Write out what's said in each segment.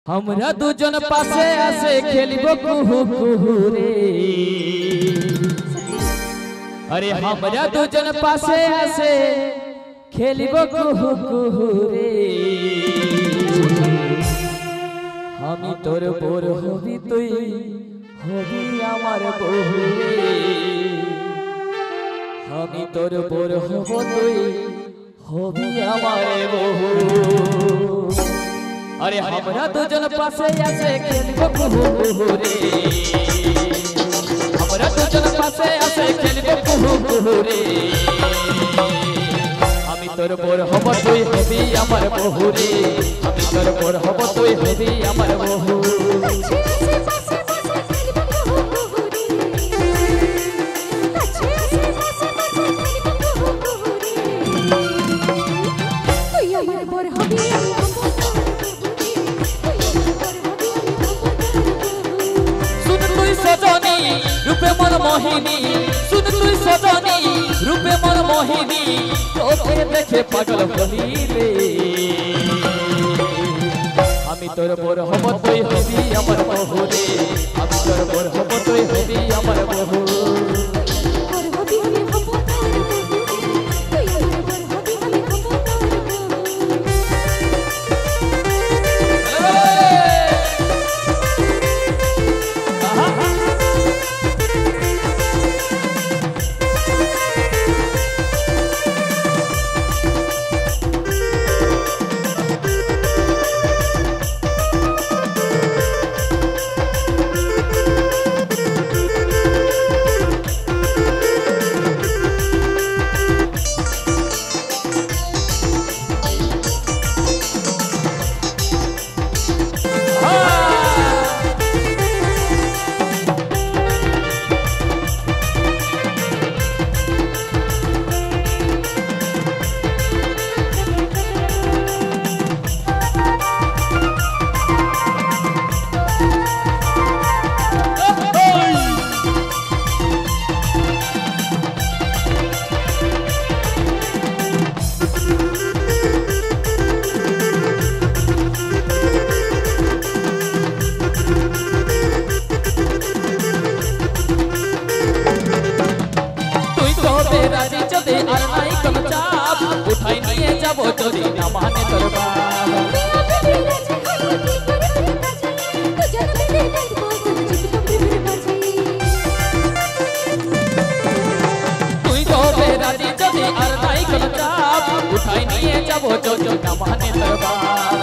हमरा दुजन पासे आसे खेलिबो कुहू कुहू रे। अरे हमरा दुजन पासे आसे खेलिबो कुहू कुहू रे। हामी तोर बोर हबी तुई हबी आमार बहु रे। हामी तोर बोर हब तुई हबी आमार बहु। अरे हमरा दुजन पासे आसे खेलिबो कुहू कुहू रे। हमरा दुजन पासे आसे खेलिबो कुहू कुहू रे। हामी तोर बोर हब तुई हबी आमार बहु रे। हामी तोर बोर हब तुई हबी आमार बहु। रूपे मन मोहिनी सुन तुई सजनी रूपे मन मोहिनी तोके देखे पागल होली रे। हामी तोर बोर हब तुई हबी आमार बहु रे। हामी तोर बोर हब तुई हबी आमार बहु। उठाई निये जाबो चोरी ना माने तोर बाप। तुई तो बेराजी जदी अरदाई कर चाप उठाई निये जाबो चोरी ना माने तोर बाप।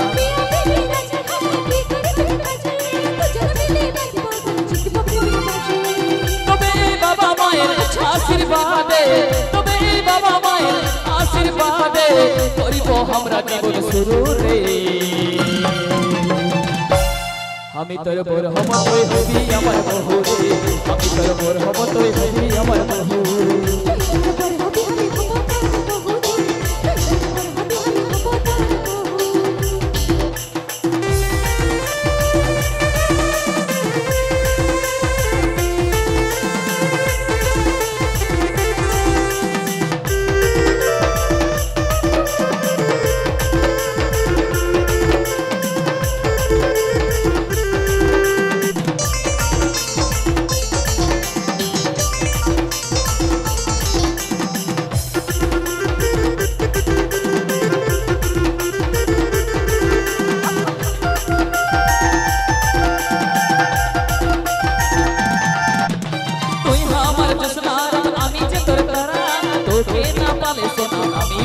तबे बाबा माয়ের आशीर्वादे तबे बाबा माয়ের आशीर्वादे करिबो हमरा जीवन शुरू रे। हामी तोर बोर हब तुई हबी आमार बहु रे। हामी तोर बोर हब तुई हबी आमार बहु।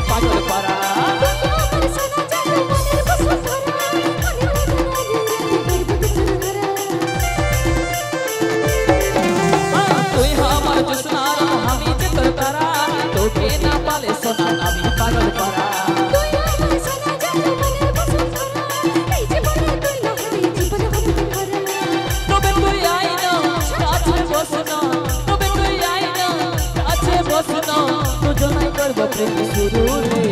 पागल पारा तुई हमार जसनार हामी जे तोर तारा तोके ना पाले सोना हामी पागल पारा। तबे तुई आई ना काछे बसना तबे तुई आई ना काछे बसना तुजनाई करबो प्रेम शुरू रे।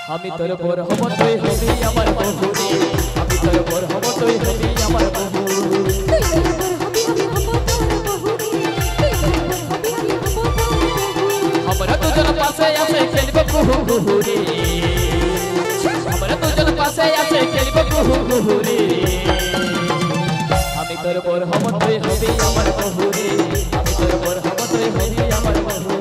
हामी तोर बोर हब तुई हबी आमार बहु रे। हामी तोर बोर हब तुई हबी आमार बहु। हमरा दुजन पासे आसे खेलिबो कुहू कुहू रे। हमरा दुजन पासे आसे বহুরে আমি তোর বর হব তুই হবি আমার বহুরে আমি তোর বর হব তুই হবি আমার বহু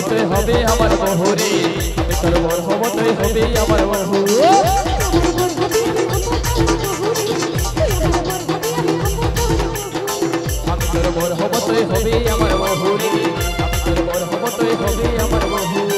তুই হবে আমার বহুরে আমি তোর বর হব তুই হবি আমার বহু আমি তোর বর হব তুই হবি আমার বহুরে আমি তোর বর হব তুই হবি আমার বহু